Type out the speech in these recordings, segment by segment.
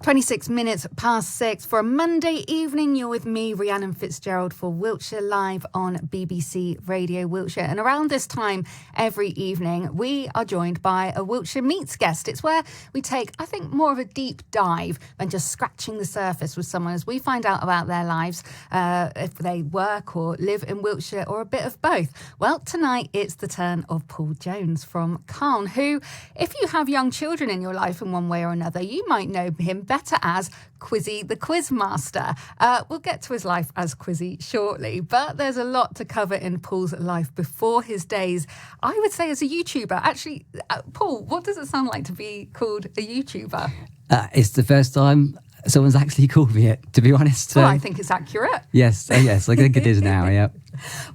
26 minutes past 6 for a Monday evening. You're with me, Rhiannon Fitzgerald, for Wiltshire Live on BBC Radio Wiltshire. And around this time every evening, we are joined by a Wiltshire Meets guest. It's where we take, I think, more of a deep dive than just scratching the surface with someone as we find out about their lives, if they work or live in Wiltshire or a bit of both. Well, tonight it's the turn of Paul Jones from Calne, who, if you have young children in your life in one way or another, you might know him better as Quizzie the Quiz Master. We'll get to his life as Quizzy shortly, but there's a lot to cover in Paul's life before his days, I would say, as a YouTuber. Actually, Paul, what does it sound like to be called a YouTuber? It's the first time someone's actually called me it, to be honest. Well, I think it's accurate. Yes, I think it is now, yeah.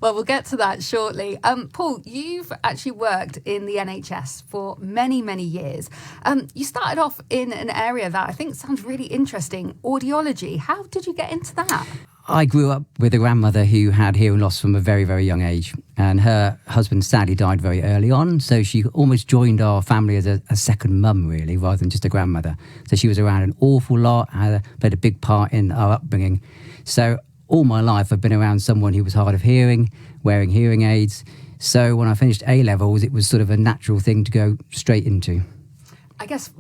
Well, we'll get to that shortly. Paul, you've actually worked in the NHS for many, many years. You started off in an area that I think sounds really interesting, audiology. How did you get into that? I grew up with a grandmother who had hearing loss from a very, very young age, and her husband sadly died very early on, so she almost joined our family as a second mum, really, rather than just a grandmother. So she was around an awful lot, played a big part in our upbringing. So all my life I've been around someone who was hard of hearing, wearing hearing aids. So when I finished A-levels, it was sort of a natural thing to go straight into. I guess,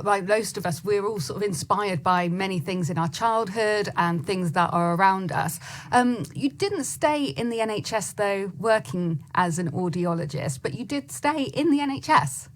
like most of us, we're all sort of inspired by many things in our childhood and things that are around us. You didn't stay in the NHS, though, working as an audiologist, but you did stay in the NHS.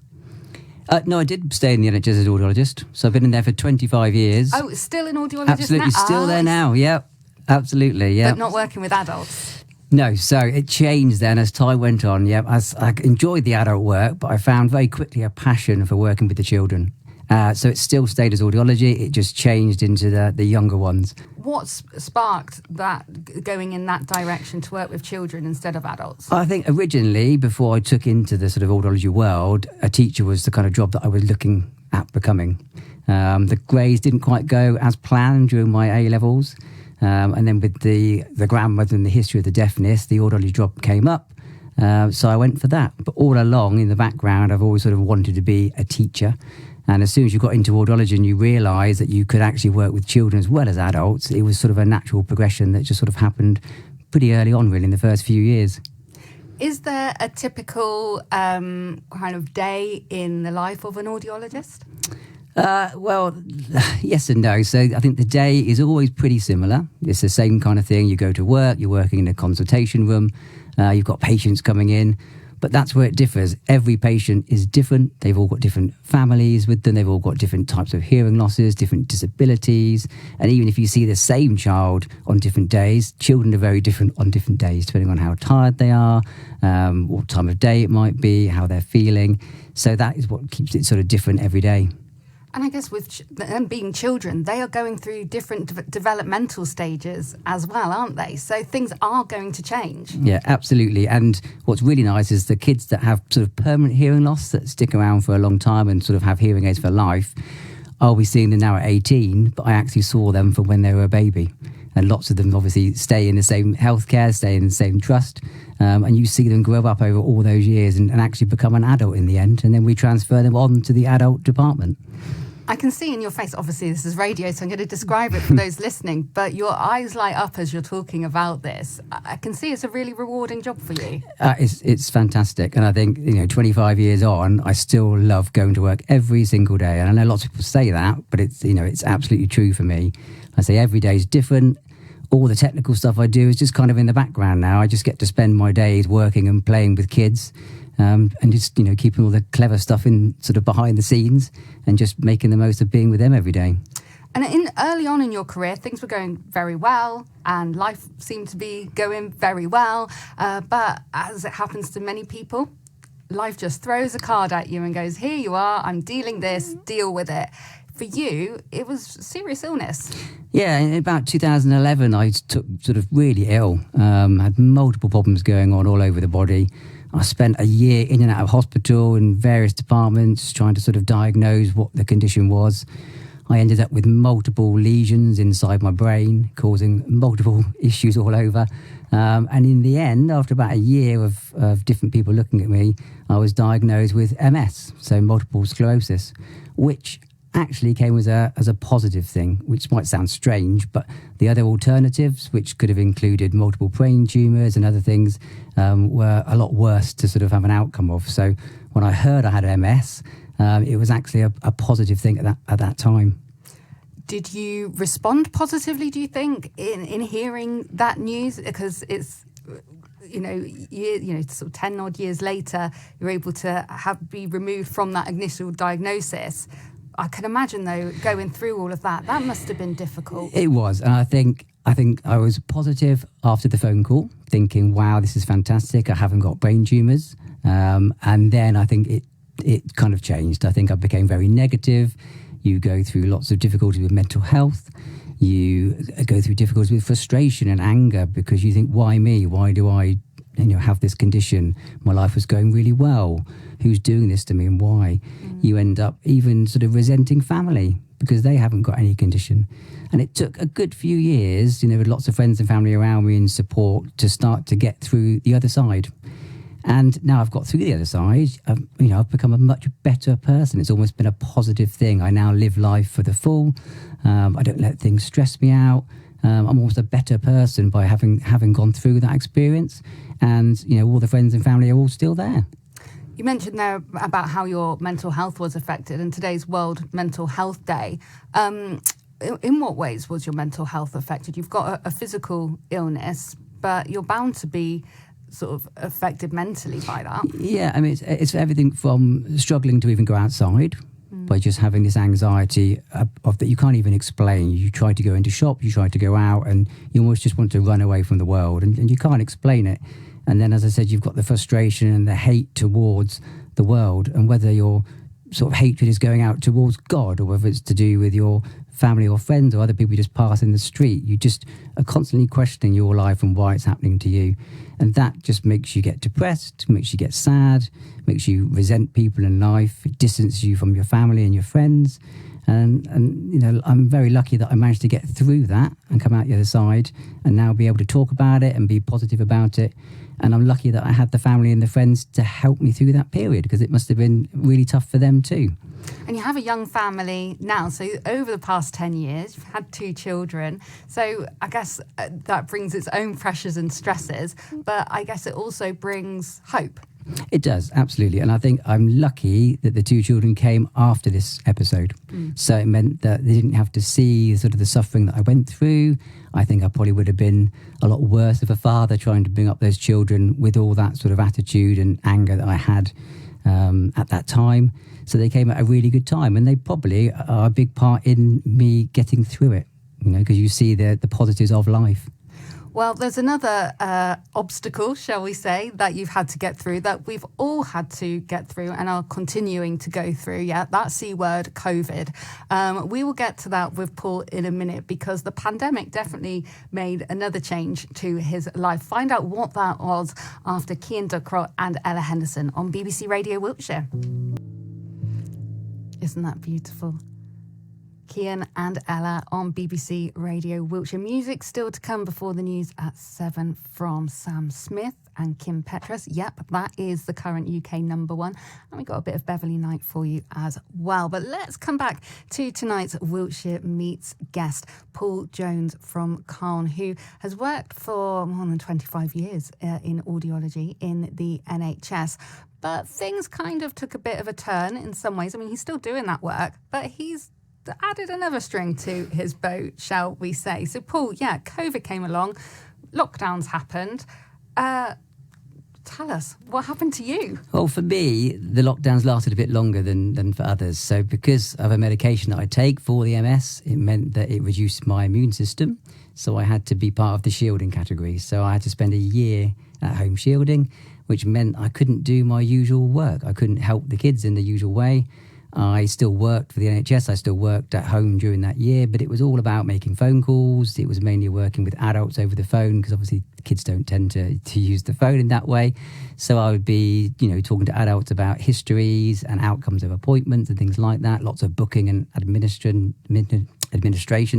No, I did stay in the NHS as an audiologist. So I've been in there for 25 years. Oh, it's still an audiologist Absolutely, now? still there now, yeah. Absolutely, yeah. But not working with adults? No, so it changed then as time went on, yeah. As I enjoyed the adult work, but I found very quickly a passion for working with the children. So it still stayed as audiology, it just changed into the younger ones. What sparked that, going in that direction to work with children instead of adults? I think originally, before I took into the sort of audiology world, a teacher was the kind of job that I was looking at becoming. The grades didn't quite go as planned during my A-levels. And then with the grandmother and the history of the deafness, the audiology job came up. So I went for that. But all along in the background, I've always sort of wanted to be a teacher. And as soon as you got into audiology and you realised that you could actually work with children as well as adults, it was sort of a natural progression that just sort of happened pretty early on, really, in the first few years. Is there a typical kind of day in the life of an audiologist? Well, yes and no. So I think the day is always pretty similar. It's the same kind of thing. You go to work, you're working in a consultation room, you've got patients coming in, but that's where it differs. Every patient is different. They've all got different families with them. They've all got different types of hearing losses, different disabilities. And even if you see the same child on different days, children are very different on different days, depending on how tired they are, what time of day it might be, how they're feeling. So that is what keeps it sort of different every day. And I guess with them being children, they are going through different developmental stages as well, aren't they? So things are going to change. Yeah, absolutely. And what's really nice is the kids that have sort of permanent hearing loss, that stick around for a long time and sort of have hearing aids for life, I'll be seeing them now at 18, but I actually saw them from when they were a baby. And lots of them obviously stay in the same healthcare, stay in the same trust. And you see them grow up over all those years and actually become an adult in the end. And then we transfer them on to the adult department. I can see in your face, obviously this is radio, so I'm going to describe it for those listening, but your eyes light up as you're talking about this. I can see it's a really rewarding job for you. It's fantastic. And I think, 25 years on, I still love going to work every single day. And I know lots of people say that, but it's absolutely true for me. I say every day is different. All the technical stuff I do is just kind of in the background now. I just get to spend my days working and playing with kids. And just, keeping all the clever stuff in sort of behind the scenes and just making the most of being with them every day. And early on in your career, things were going very well and life seemed to be going very well. But as it happens to many people, life just throws a card at you and goes, here you are, I'm dealing this, deal with it. For you, it was serious illness. Yeah, in about 2011, I took sort of really ill, had multiple problems going on all over the body. I spent a year in and out of hospital in various departments trying to sort of diagnose what the condition was. I ended up with multiple lesions inside my brain, causing multiple issues all over. And in the end, after about a year of different people looking at me, I was diagnosed with MS, so multiple sclerosis, which actually came as a positive thing, which might sound strange, but the other alternatives, which could have included multiple brain tumours and other things, were a lot worse to sort of have an outcome of. So when I heard I had MS, it was actually a positive thing at that time. Did you respond positively, do you think, in hearing that news? Because it's, sort of 10 odd years later, you're able to be removed from that initial diagnosis. I can imagine, though, going through all of that must have been difficult. It was, and I think I was positive after the phone call, thinking, wow, this is fantastic. I haven't got brain tumours. And then I think it kind of changed. I think I became very negative. You go through lots of difficulty with mental health. You go through difficulties with frustration and anger because you think, why me? Why do I have this condition? My life was going really well. Who's doing this to me and why? You end up even sort of resenting family because they haven't got any condition. And it took a good few years, with lots of friends and family around me and support to start to get through the other side. And now I've got through the other side, I've become a much better person. It's almost been a positive thing. I now live life for the full. I don't let things stress me out. I'm almost a better person by having gone through that experience. And, all the friends and family are all still there. You mentioned there about how your mental health was affected, and today's World Mental Health Day. In what ways was your mental health affected? You've got a physical illness, but you're bound to be sort of affected mentally by that. Yeah, I mean, it's everything from struggling to even go outside by just having this anxiety of that you can't even explain. You try to go into shop, you try to go out, and you almost just want to run away from the world, and you can't explain it. And then, as I said, you've got the frustration and the hate towards the world, and whether your sort of hatred is going out towards God or whether it's to do with your family or friends or other people you just pass in the street. You just are constantly questioning your life and why it's happening to you. And that just makes you get depressed, makes you get sad, makes you resent people in life. It distances you from your family and your friends. And I'm very lucky that I managed to get through that and come out the other side and now be able to talk about it and be positive about it. And I'm lucky that I had the family and the friends to help me through that period, because it must have been really tough for them too. And you have a young family now. So over the past 10 years, you've had 2 children. So I guess that brings its own pressures and stresses, but I guess it also brings hope. It does, absolutely. And I think I'm lucky that the 2 children came after this episode. So it meant that they didn't have to see sort of the suffering that I went through. I think I probably would have been a lot worse of a father trying to bring up those children with all that sort of attitude and anger that I had at that time. So they came at a really good time, and they probably are a big part in me getting through it, because you see the positives of life. Well, there's another obstacle, shall we say, that you've had to get through, that we've all had to get through and are continuing to go through. Yeah, that C word, COVID. We will get to that with Paul in a minute, because the pandemic definitely made another change to his life. Find out what that was after Cian Ducrot and Ella Henderson on BBC Radio Wiltshire. Isn't that beautiful? Cian and Ella on BBC Radio Wiltshire. Music still to come before the news at 7 from Sam Smith and Kim Petras. Yep, that is the current UK number 1. And we got a bit of Beverly Knight for you as well. But let's come back to tonight's Wiltshire Meets guest, Paul Jones from Calne, who has worked for more than 25 years in audiology in the NHS. But things kind of took a bit of a turn in some ways. I mean, he's still doing that work, but he's added another string to his bow, shall we say. So, Paul, COVID came along, lockdowns happened. Tell us, what happened to you? Well, for me, the lockdowns lasted a bit longer than for others. So because of a medication that I take for the MS, it meant that it reduced my immune system. So I had to be part of the shielding category. So I had to spend a year at home shielding, which meant I couldn't do my usual work. I couldn't help the kids in the usual way. I still worked for the NHS. I still worked at home during that year, but it was all about making phone calls. It was mainly working with adults over the phone, because obviously kids don't tend to use the phone in that way. So I would be, talking to adults about histories and outcomes of appointments and things like that. Lots of booking and administration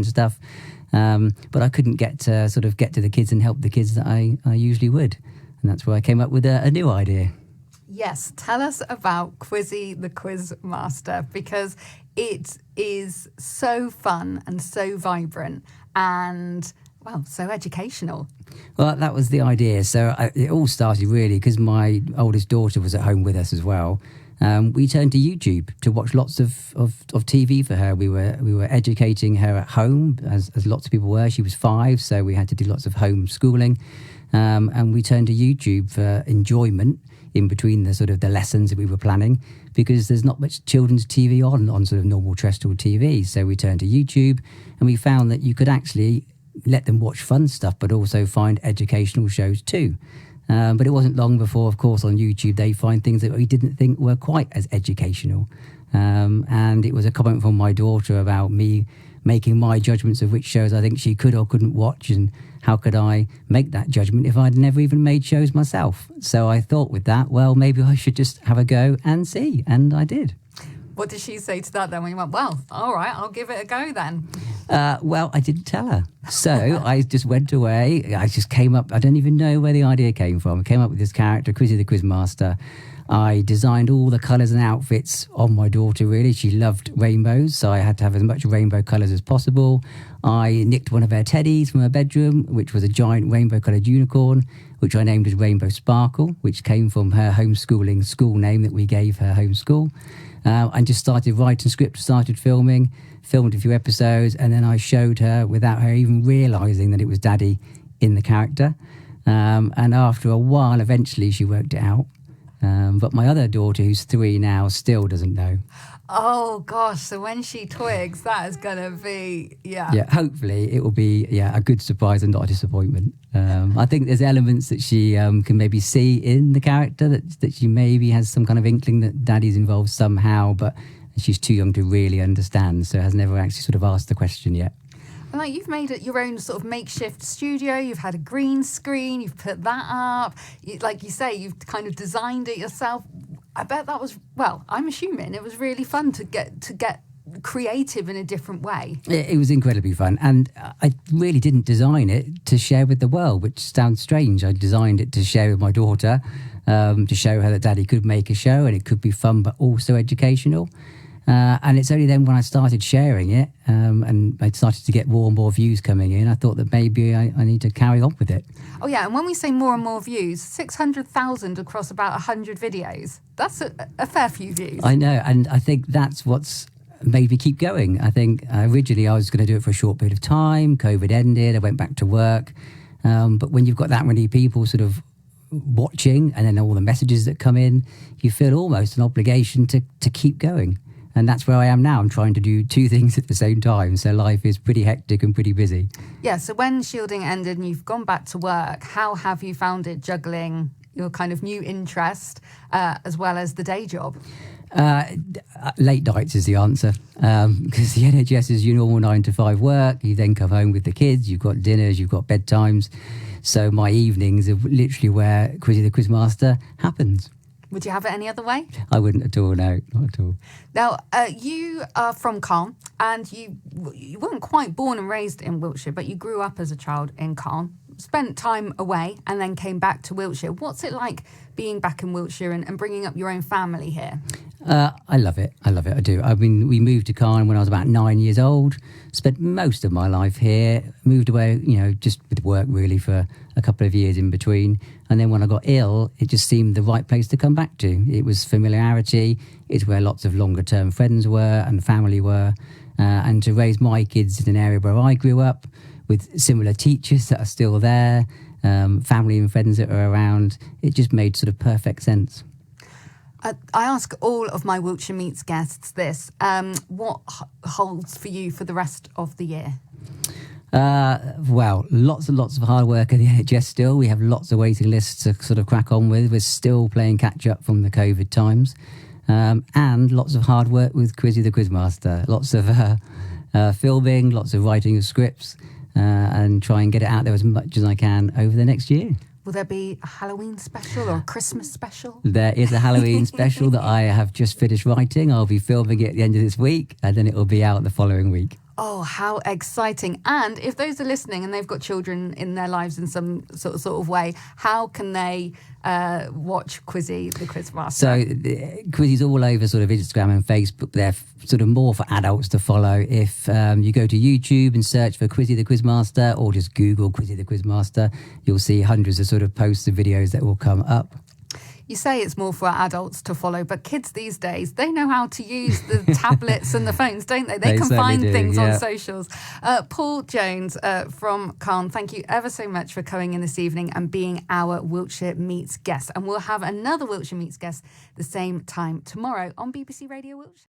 stuff. But I couldn't get to the kids and help the kids that I usually would. And that's where I came up with a new idea. Yes, tell us about Quizzie the Quiz Master, because it is so fun and so vibrant and, well, so educational. Well, that was the idea. So it all started really because my oldest daughter was at home with us as well. We turned to YouTube to watch lots of TV for her. We were educating her at home, as lots of people were. She was 5, so we had to do lots of homeschooling. And we turned to YouTube for enjoyment in between the sort of the lessons that we were planning, because there's not much children's TV on sort of normal terrestrial TV. So we turned to YouTube, and we found that you could actually let them watch fun stuff, but also find educational shows too. But it wasn't long before, of course, on YouTube, they find things that we didn't think were quite as educational. And it was a comment from my daughter about me making my judgments of which shows I think she could or couldn't watch, and how could I make that judgment if I'd never even made shows myself. So I thought with that, well, maybe I should just have a go and see, and I did. What did she say to that then when you went, well, all right, I'll give it a go then? Well, I didn't tell her. So I just went away. I just came up, I don't even know where the idea came from. I came up with this character, Quizzie the Quiz Master. I designed all the colours and outfits on my daughter, really. She loved rainbows, so I had to have as much rainbow colours as possible. I nicked one of her teddies from her bedroom, which was a giant rainbow-coloured unicorn, which I named as Rainbow Sparkle, which came from her homeschooling school name that we gave her homeschool. And just started writing scripts, started filmed a few episodes, and then I showed her without her even realising that it was Daddy in the character. And after a while, eventually she worked it out. But my other daughter, who's 3 now, still doesn't know. Oh, gosh. So when she twigs, that is going to be, Yeah, hopefully it will be, a good surprise and not a disappointment. I think there's elements that she can maybe see in the character that she maybe has some kind of inkling that Daddy's involved somehow, but she's too young to really understand, so has never actually sort of asked the question yet. Like, you've made it your own sort of makeshift studio. You've had a green screen. You've put that up. Like you say, you've kind of designed it yourself. I bet that was, well, I'm assuming it was really fun to get creative in a different way. It was incredibly fun. And I really didn't design it to share with the world, which sounds strange. I designed it to share with my daughter, to show her that Daddy could make a show and it could be fun but also educational. And it's only then when I started sharing it and I started to get more and more views coming in, I thought that maybe I need to carry on with it. Oh, yeah. And when we say more and more views, 600,000 across about 100 videos. That's a fair few views. I know. And I think that's what's made me keep going. I think originally I was going to do it for a short period of time. COVID ended. I went back to work. But when you've got that many people sort of watching and then all the messages that come in, you feel almost an obligation to keep going. And that's where I am now. I'm trying to do 2 things at the same time. So life is pretty hectic and pretty busy. Yeah, so when shielding ended and you've gone back to work, how have you found it juggling your kind of new interest as well as the day job? Late nights is the answer. Because the NHS is your normal 9 to 5 work. You then come home with the kids. You've got dinners. You've got bedtimes. So my evenings are literally where Quizzie the Quiz Master happens. Would you have it any other way? I wouldn't at all, no, not at all. Now, you are from Caen, and you weren't quite born and raised in Wiltshire, but you grew up as a child in Caen, spent time away, and then came back to Wiltshire. What's it like being back in Wiltshire and bringing up your own family here? I love it, I do. I mean, we moved to Caen when I was about 9 years old, spent most of my life here, moved away, just with work really for a couple of years in between. And then when I got ill, it just seemed the right place to come back to. It was familiarity. It's where lots of longer term friends were and family were. And to raise my kids in an area where I grew up with similar teachers that are still there, family and friends that are around, it just made sort of perfect sense. I ask all of my Wiltshire Meets guests this. What holds for you for the rest of the year? Well, lots and lots of hard work at the NHS still. We have lots of waiting lists to sort of crack on with. We're still playing catch up from the COVID times. And lots of hard work with Quizzie the Quiz Master. Lots of filming, lots of writing of scripts, and try and get it out there as much as I can over the next year. Will there be a Halloween special or a Christmas special? There is a Halloween special that I have just finished writing. I'll be filming it at the end of this week, and then it will be out the following week. Oh, how exciting. And if those are listening and they've got children in their lives in some sort of way, how can they watch Quizzie the Quiz Master? So Quizzy's all over sort of Instagram and Facebook. They're sort of more for adults to follow. If you go to YouTube and search for Quizzie the Quiz Master, or just Google Quizzie the Quiz Master, you'll see hundreds of sort of posts and videos that will come up. You say it's more for adults to follow, but kids these days, they know how to use the tablets and the phones, don't they? They can find things on socials. Paul Jones from Calne, thank you ever so much for coming in this evening and being our Wiltshire Meets guest. And we'll have another Wiltshire Meets guest the same time tomorrow on BBC Radio Wiltshire.